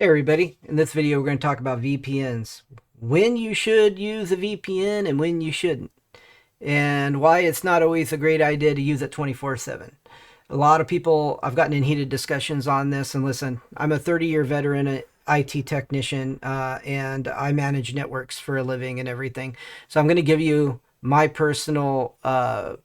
Hey everybody, in this video we're going to talk about VPNs. When you should use a VPN and when you shouldn't. And why it's not always a great idea to use it 24/7. A lot of people, I've gotten in heated discussions on this, and listen, I'm a 30-year veteran, an IT technician, and I manage networks for a living and everything. So I'm going to give you my personal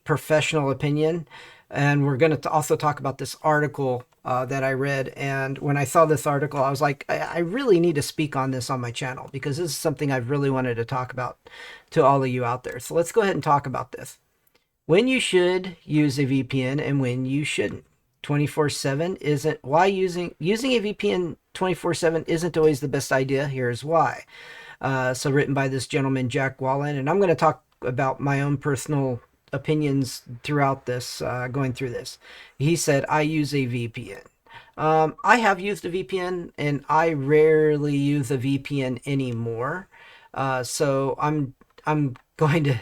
professional opinion, and we're going to also talk about this article that I read. And when I saw this article, I was like, I really need to speak on this on my channel because this is something I've really wanted to talk about to all of you out there. So let's go ahead and talk about this. When you should use a VPN and when you shouldn't. 24/7 isn't why using a VPN 24/7 isn't always the best idea. Here's why. So written by this gentleman Jack Wallen, and I'm going to talk about my own personal opinions throughout this, going through this. He said, I use a VPN. I have used a VPN, and I rarely use a VPN anymore. So I'm going to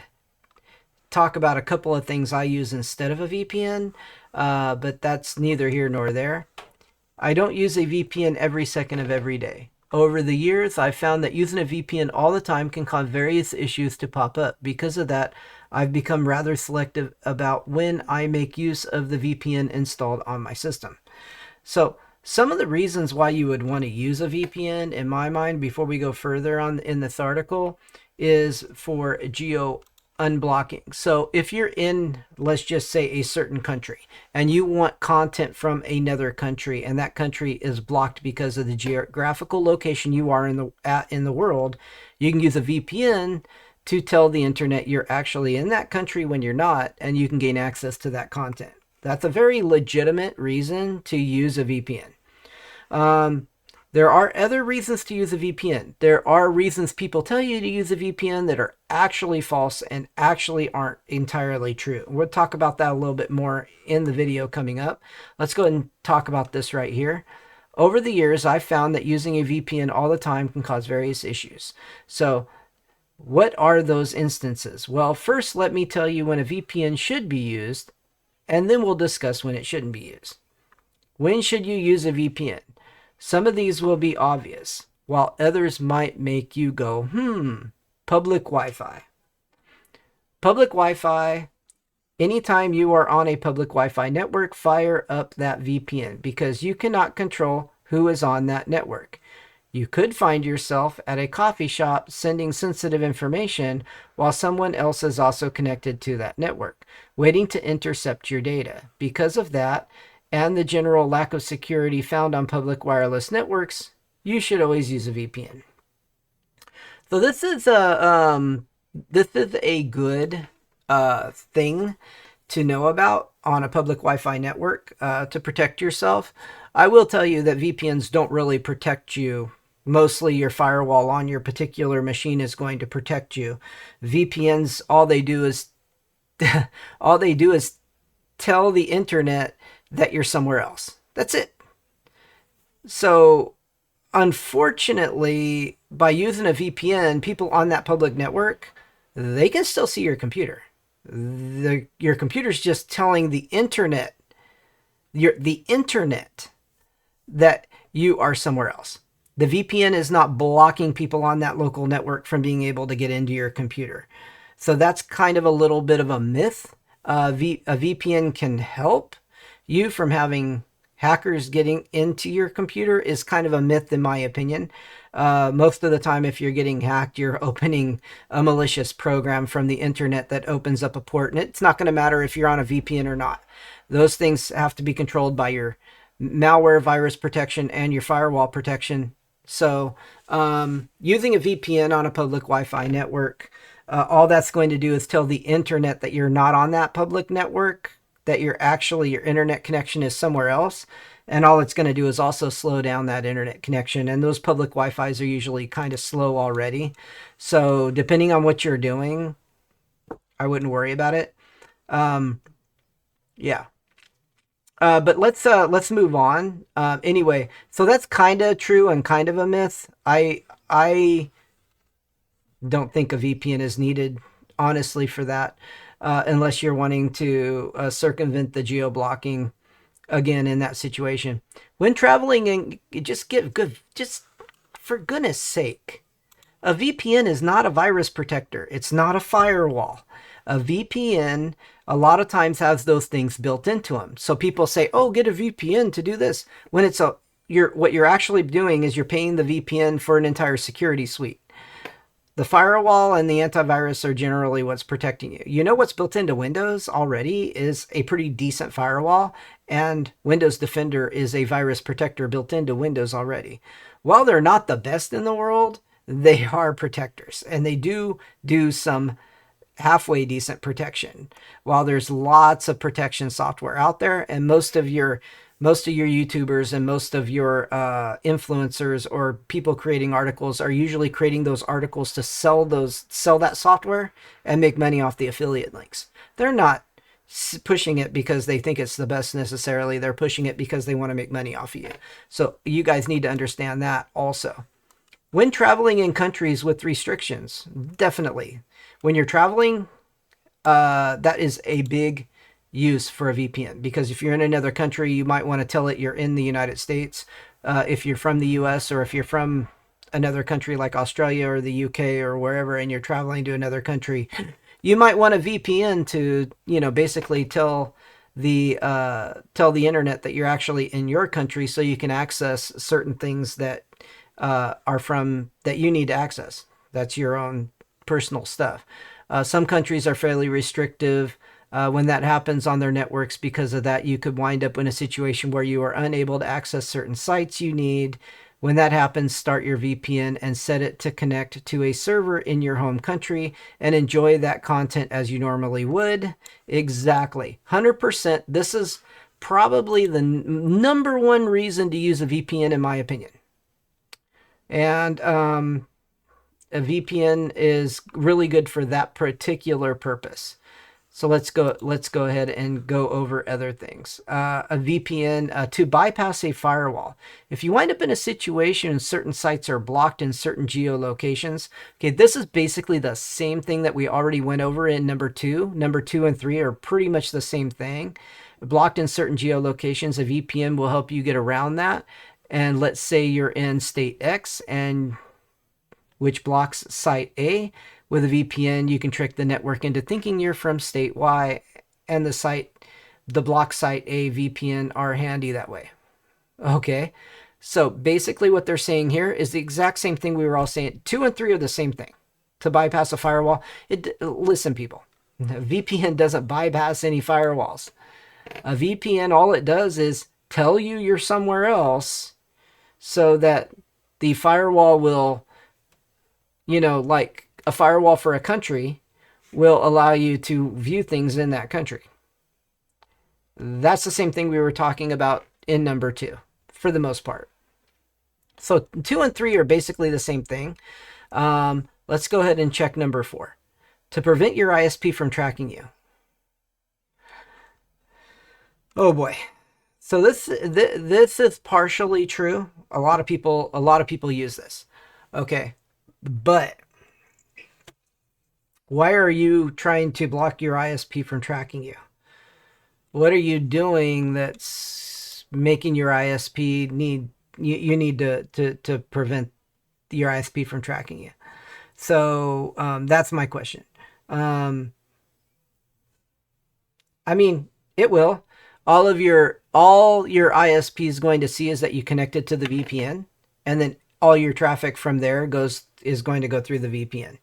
talk about a couple of things I use instead of a VPN, but that's neither here nor there. I don't use a VPN every second of every day. Over the years, I've found that using a VPN all the time can cause various issues to pop up. Because of that, I've become rather selective about when I make use of the VPN installed on my system. So some of the reasons why you would want to use a VPN, in my mind, before we go further on in this article, is for geo unblocking. So if you're in, let's just say, a certain country and you want content from another country and that country is blocked because of the geographical location you are in the world, you can use a VPN to tell the internet you're actually in that country when you're not, and you can gain access to that content. That's a very legitimate reason to use a VPN. There are other reasons to use a VPN. There are reasons people tell you to use a VPN that are actually false and actually aren't entirely true. We'll talk about that a little bit more in the video coming up. Let's go ahead and talk about this right here. Over the years, I've found that using a VPN all the time can cause various issues. So what are those instances? Well, first, let me tell you when a VPN should be used, and then we'll discuss when it shouldn't be used. When should you use a VPN? Some of these will be obvious, while others might make you go, public Wi-Fi. Public Wi-Fi, anytime you are on a public Wi-Fi network, fire up that VPN because you cannot control who is on that network. You could find yourself at a coffee shop sending sensitive information while someone else is also connected to that network, waiting to intercept your data. Because of that, and the general lack of security found on public wireless networks, you should always use a VPN. So this is a good thing to know about on a public Wi-Fi network to protect yourself. I will tell you that VPNs don't really protect you. Mostly your firewall on your particular machine is going to protect you. VPNs, all they do is tell the internet that you're somewhere else. That's it. So unfortunately, by using a VPN, people on that public network, they can still see your computer. Your computer's just telling the internet, the internet, that you are somewhere else. The VPN is not blocking people on that local network from being able to get into your computer. So that's kind of a little bit of a myth. A VPN can help you from having hackers getting into your computer is kind of a myth in my opinion. Most of the time, if you're getting hacked, you're opening a malicious program from the internet that opens up a port, and it's not going to matter if you're on a VPN or not. Those things have to be controlled by your malware virus protection and your firewall protection. So using a VPN on a public Wi-Fi network, all that's going to do is tell the internet that you're not on that public network, that your internet connection is somewhere else. And all it's going to do is also slow down that internet connection. And those public Wi-Fis are usually kind of slow already. So depending on what you're doing, I wouldn't worry about it. Yeah. But let's move on. Anyway, so that's kind of true and kind of a myth. I don't think a VPN is needed, honestly, for that. Unless you're wanting to circumvent the geo blocking again in that situation. When traveling, and just get good, just for goodness sake, a VPN is not a virus protector. It's not a firewall. A VPN a lot of times has those things built into them. So people say, "Oh, get a VPN to do this." When it's a what you're actually doing is you're paying the VPN for an entire security suite. The firewall and the antivirus are generally what's protecting you. You know what's built into Windows already is a pretty decent firewall, and Windows Defender is a virus protector built into Windows already. While they're not the best in the world, they are protectors, and they do some halfway decent protection. While there's lots of protection software out there, and most of your YouTubers and most of your influencers or people creating articles are usually creating those articles to sell that software and make money off the affiliate links. They're not pushing it because they think it's the best necessarily. They're pushing it because they want to make money off of you. So you guys need to understand that also. When traveling in countries with restrictions, definitely. When you're traveling, that is a big use for a VPN, because if you're in another country, you might want to tell it you're in the United States. If you're from the US, or if you're from another country like Australia or the UK or wherever, and you're traveling to another country, you might want a VPN to, basically tell the internet that you're actually in your country, so you can access certain things that are from that you need to access. That's your own personal stuff. Some countries are fairly restrictive when that happens on their networks. Because of that, you could wind up in a situation where you are unable to access certain sites you need. When that happens, start your VPN and set it to connect to a server in your home country and enjoy that content as you normally would. Exactly. 100%. This is probably the number one reason to use a VPN, in my opinion. And a VPN is really good for that particular purpose. So let's go ahead and go over other things. A VPN to bypass a firewall. If you wind up in a situation and certain sites are blocked in certain geolocations, okay, this is basically the same thing that we already went over in number 2. Number 2 and 3 are pretty much the same thing. Blocked in certain geolocations, a VPN will help you get around that. And let's say you're in state X, and which blocks site A. With a VPN, you can trick the network into thinking you're from state Y, and the block site A VPN are handy that way. Okay, so basically what they're saying here is the exact same thing we were all saying. 2 and 3 are the same thing. To bypass a firewall, listen, people, a VPN doesn't bypass any firewalls. A VPN, all it does is tell you you're somewhere else, so that the firewall will, like a firewall for a country, will allow you to view things in that country. That's the same thing we were talking about in number 2, for the most part. So 2 and 3 are basically the same thing. Let's go ahead and check number 4. To prevent your ISP from tracking you. Oh boy. So this is partially true. A lot of people use this. Okay. But why are you trying to block your ISP from tracking you? What are you doing that's making your ISP need to prevent your ISP from tracking you? So that's my question. I mean, it will. All your ISP is going to see is that you connected to the VPN, and then all your traffic from there is going to go through the VPN.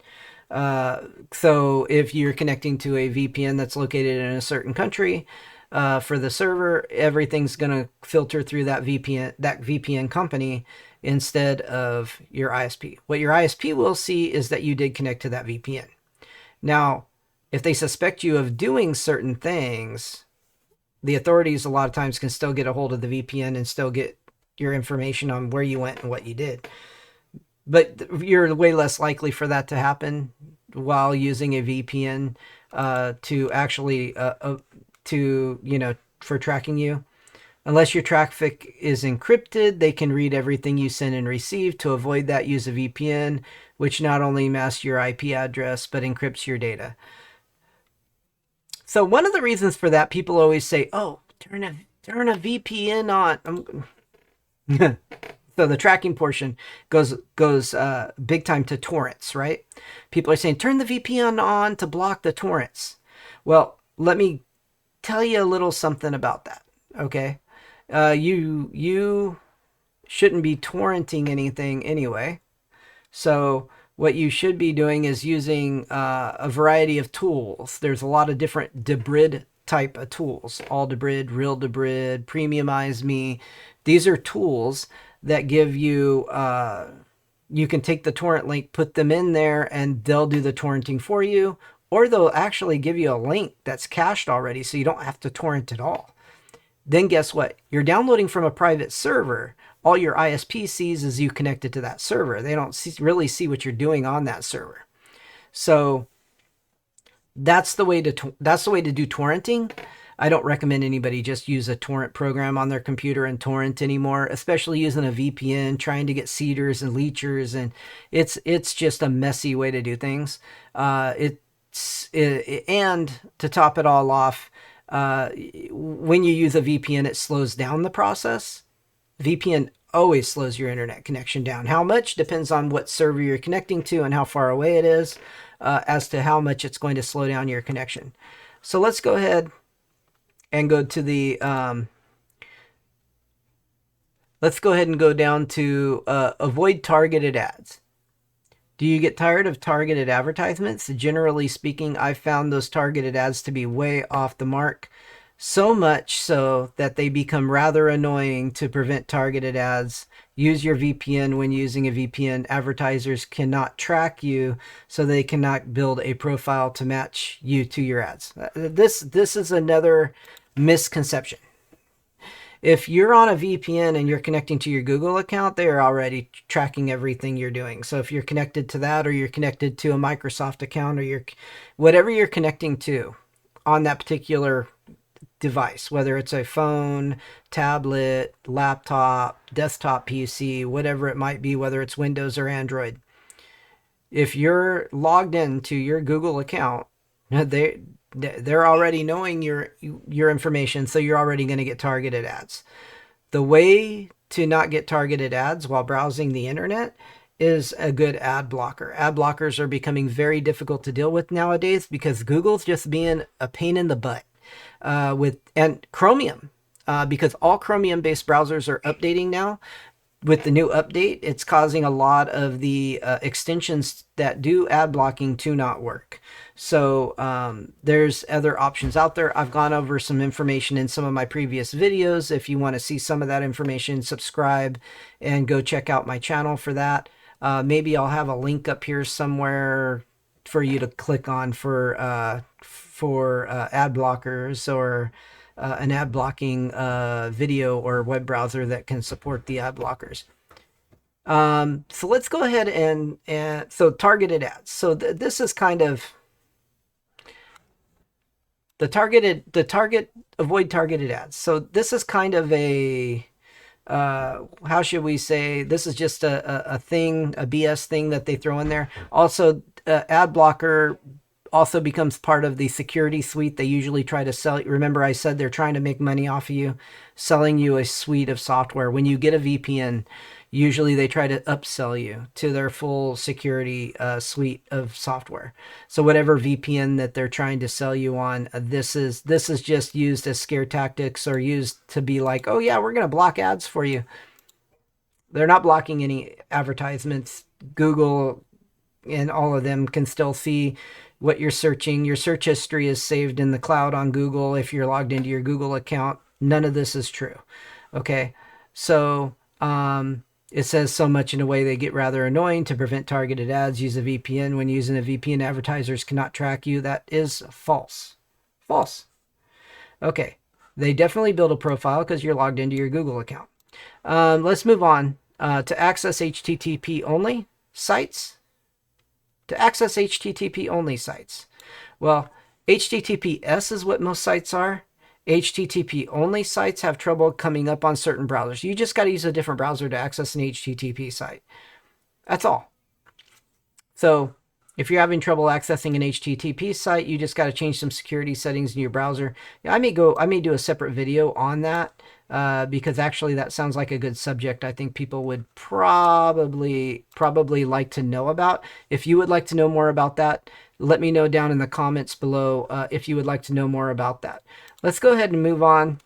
So if you're connecting to a VPN that's located in a certain country, for the server, everything's going to filter through that VPN company instead of your ISP. What your ISP will see is that you did connect to that VPN. Now, if they suspect you of doing certain things, the authorities a lot of times can still get a hold of the VPN and still get your information on where you went and what you did. But you're way less likely for that to happen while using a VPN to actually for tracking you. Unless your traffic is encrypted, they can read everything you send and receive. To avoid that, use a VPN, which not only masks your IP address but encrypts your data. So one of the reasons for that, people always say, "Oh, Turn a VPN on. So the tracking portion goes big time to torrents, right? People are saying turn the VPN on to block the torrents. Well, let me tell you a little something about that. Okay, you shouldn't be torrenting anything anyway. So what you should be doing is using a variety of tools. There's a lot of different debrid type of tools. All debrid, real debrid, premiumize me. These are tools that give you you can take the torrent link, put them in there, and they'll do the torrenting for you. Or they'll actually give you a link that's cached already so you don't have to torrent at all. Then guess what? You're downloading from a private server. All your ISP sees is you connected to that server. They don't really see what you're doing on that server. So that's the way to do torrenting. I don't recommend anybody just use a torrent program on their computer and torrent anymore, especially using a VPN, trying to get seeders and leechers, and it's just a messy way to do things. And to top it all off, when you use a VPN, it slows down the process. VPN always slows your internet connection down. How much depends on what server you're connecting to and how far away it is, as to how much it's going to slow down your connection. So let's go ahead and go to the let's go ahead and go down to avoid targeted ads. Do you get tired of targeted advertisements? Generally speaking, I've found those targeted ads to be way off the mark. So much so that they become rather annoying to prevent targeted ads. Use your VPN when using a VPN. Advertisers cannot track you, so they cannot build a profile to match you to your ads. This is another misconception. If you're on a VPN and you're connecting to your Google account, they are already tracking everything you're doing. So if you're connected to that, or you're connected to a Microsoft account, or whatever you're connecting to on that particular device, whether it's a phone, tablet, laptop, desktop PC, whatever it might be, whether it's Windows or Android, if you're logged into your Google account, they're already knowing your information, so you're already going to get targeted ads. The way to not get targeted ads while browsing the internet is a good ad blocker. Ad blockers are becoming very difficult to deal with nowadays because Google's just being a pain in the butt. And Chromium, because all Chromium-based browsers are updating now. With the new update, it's causing a lot of the extensions that do ad blocking to not work. So there's other options out there. I've gone over some information in some of my previous videos. If you want to see some of that information, subscribe and go check out my channel for that. Maybe I'll have a link up here somewhere for you to click on for ad blockers, or an ad blocking video or web browser that can support the ad blockers. So let's go ahead and so targeted ads. So this is kind of avoid targeted ads. So this is kind of a how should we say, this is just a thing, a BS thing that they throw in there. Also, ad blocker also becomes part of the security suite. They usually try to sell. Remember, I said they're trying to make money off of you, selling you a suite of software. When you get a VPN, usually they try to upsell you to their full security suite of software. So whatever VPN that they're trying to sell you on, this is just used as scare tactics, or used to be like, oh yeah, we're going to block ads for you. They're not blocking any advertisements. Google and all of them can still see what you're searching. Your search history is saved in the cloud on Google if you're logged into your Google account. None of this is true. Okay, so it says so much in a way they get rather annoying. To prevent targeted ads, use a VPN. When using a VPN, advertisers cannot track you. That is false. False. Okay, they definitely build a profile because you're logged into your Google account. Let's move on to access HTTP only sites. To access HTTP only sites. Well, HTTPS is what most sites are. HTTP only sites have trouble coming up on certain browsers. You just got to use a different browser to access an HTTP site. That's all. So if you're having trouble accessing an HTTP site, you just got to change some security settings in your browser. I may do a separate video on that because actually that sounds like a good subject. I think people would probably like to know about. If you would like to know more about that, let me know down in the comments below if you would like to know more about that. Let's go ahead and move on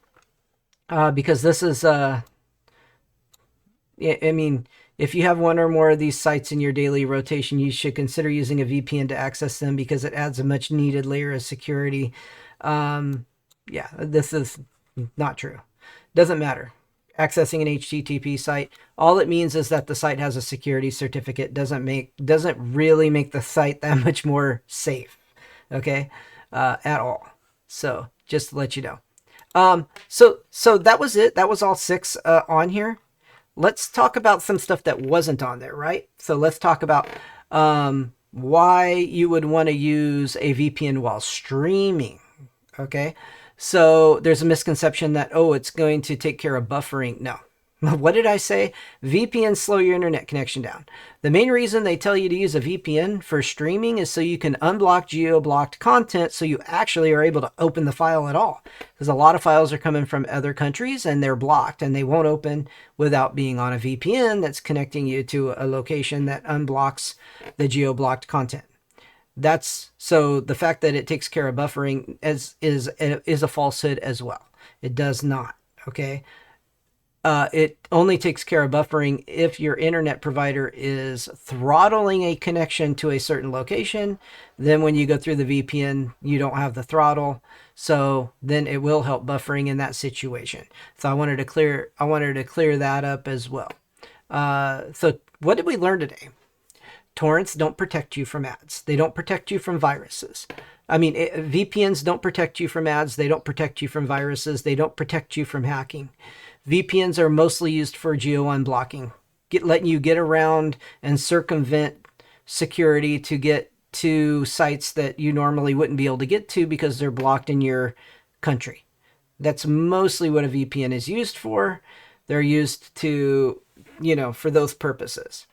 because this is I mean, if you have one or more of these sites in your daily rotation, you should consider using a VPN to access them because it adds a much needed layer of security. Yeah, this is not true. Doesn't matter. Accessing an HTTP site, all it means is that the site has a security certificate. Doesn't really make the site that much more safe, okay, at all. So just to let you know. So that was it. That was all 6 on here. Let's talk about some stuff that wasn't on there, right? So let's talk about why you would want to use a VPN while streaming, okay? So there's a misconception that, oh, it's going to take care of buffering. No. What did I say? VPNs slow your internet connection down. The main reason they tell you to use a VPN for streaming is so you can unblock geo-blocked content so you actually are able to open the file at all. Because a lot of files are coming from other countries and they're blocked and they won't open without being on a VPN that's connecting you to a location that unblocks the geo-blocked content. So the fact that it takes care of buffering is a falsehood as well. It does not, okay? It only takes care of buffering if your internet provider is throttling a connection to a certain location. Then when you go through the VPN, you don't have the throttle. So then it will help buffering in that situation. So I wanted to clear that up as well. So what did we learn today? Torrents don't protect you from ads. They don't protect you from viruses. I mean, VPNs don't protect you from ads. They don't protect you from viruses. They don't protect you from hacking. VPNs are mostly used for geo-unblocking, letting you get around and circumvent security to get to sites that you normally wouldn't be able to get to because they're blocked in your country. That's mostly what a VPN is used for. They're used to, for those purposes.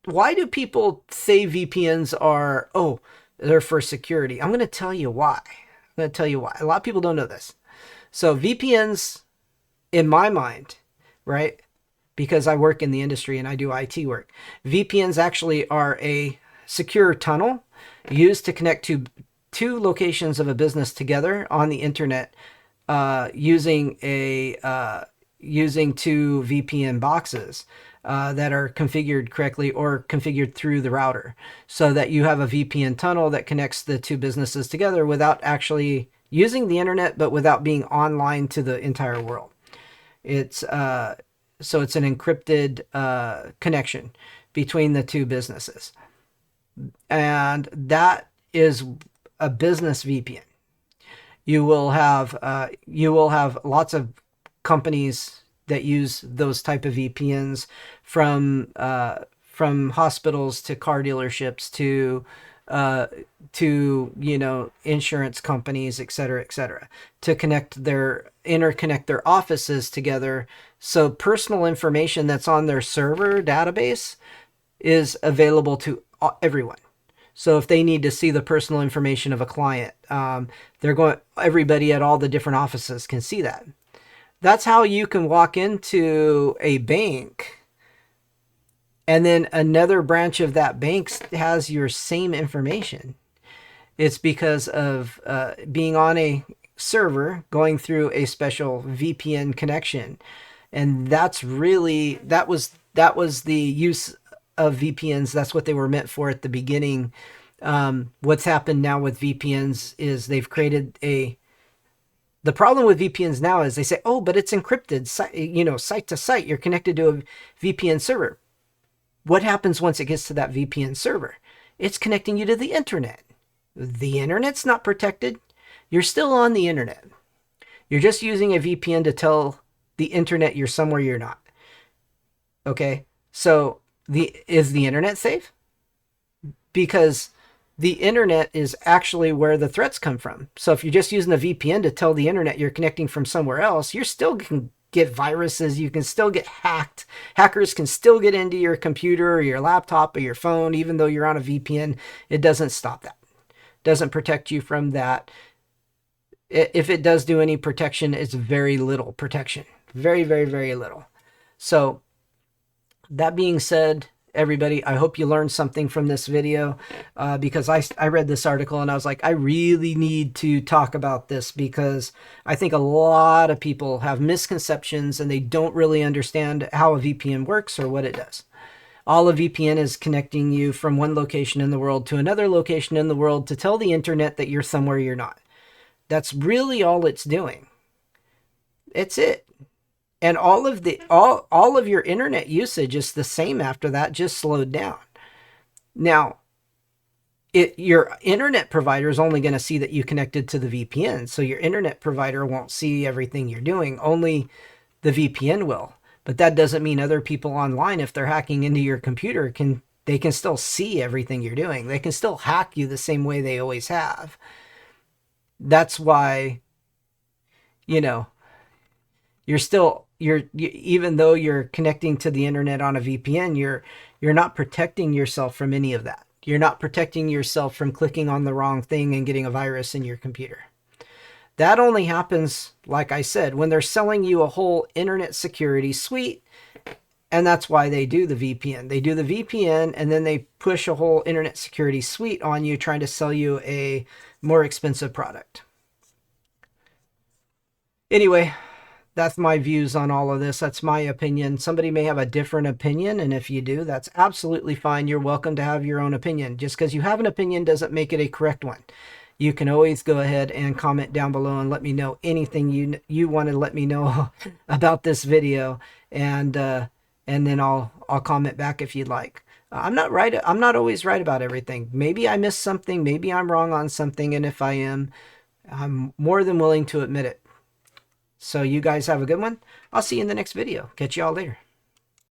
Why do people say VPNs are, they're for security? I'm going to tell you why. A lot of people don't know this. So VPNs, in my mind, right, because I work in the industry and I do IT work, VPNs actually are a secure tunnel used to connect to 2 locations of a business together on the internet using 2 VPN boxes that are configured correctly or configured through the router so that you have a VPN tunnel that connects the 2 businesses together without actually using the internet, but without being online to the entire world. It's so it's an encrypted connection between the 2 businesses, and that is a business VPN. You will have lots of companies that use those type of VPNs, from hospitals to car dealerships to insurance companies, et cetera, to interconnect their offices together. So personal information that's on their server database is available to everyone. So if they need to see the personal information of a client, everybody at all the different offices can see that. That's how you can walk into a bank and then another branch of that bank has your same information. It's because of being on a server going through a special VPN connection. And that was the use of VPNs. That's what they were meant for at the beginning. What's happened now with VPNs is they've created the problem with VPNs now is they say, but it's encrypted, site to site. You're connected to a VPN server. What happens once it gets to that VPN server? It's connecting you to the internet. The internet's not protected. You're still on the internet. You're just using a VPN to tell the internet you're somewhere you're not. Okay? So is the internet safe? Because the internet is actually where the threats come from. So if you're just using a VPN to tell the internet you're connecting from somewhere else, you're still get viruses. You can still get hacked. Hackers can still get into your computer or your laptop or your phone, even though you're on a VPN. It doesn't stop that. It doesn't protect you from that. If it does do any protection, it's very little protection. Very, very, very little. So that being said, everybody, I hope you learned something from this video, because I read this article and I was like, I really need to talk about this, because I think a lot of people have misconceptions and they don't really understand how a VPN works or what it does. All a VPN is connecting you from one location in the world to another location in the world to tell the internet that you're somewhere you're not. That's really all it's doing. It's it. And all of your internet usage is the same after that, just slowed down. Now, your internet provider is only going to see that you connected to the VPN, so your internet provider won't see everything you're doing. Only the VPN will. But that doesn't mean other people online, if they're hacking into your computer, they can still see everything you're doing. They can still hack you the same way they always have. That's why, even though you're connecting to the internet on a VPN, you're not protecting yourself from any of that. You're not protecting yourself from clicking on the wrong thing and getting a virus in your computer. That only happens, like I said, when they're selling you a whole internet security suite, and that's why they do the VPN. They do the VPN, and then they push a whole internet security suite on you, trying to sell you a more expensive product. Anyway, that's my views on all of this. That's my opinion. Somebody may have a different opinion, and if you do, that's absolutely fine. You're welcome to have your own opinion. Just because you have an opinion doesn't make it a correct one. You can always go ahead and comment down below and let me know anything you want to let me know about this video, and then I'll comment back if you'd like. I'm not right. I'm not always right about everything. Maybe I missed something. Maybe I'm wrong on something, and if I am, I'm more than willing to admit it. So you guys have a good one. I'll see you in the next video. Catch you all later.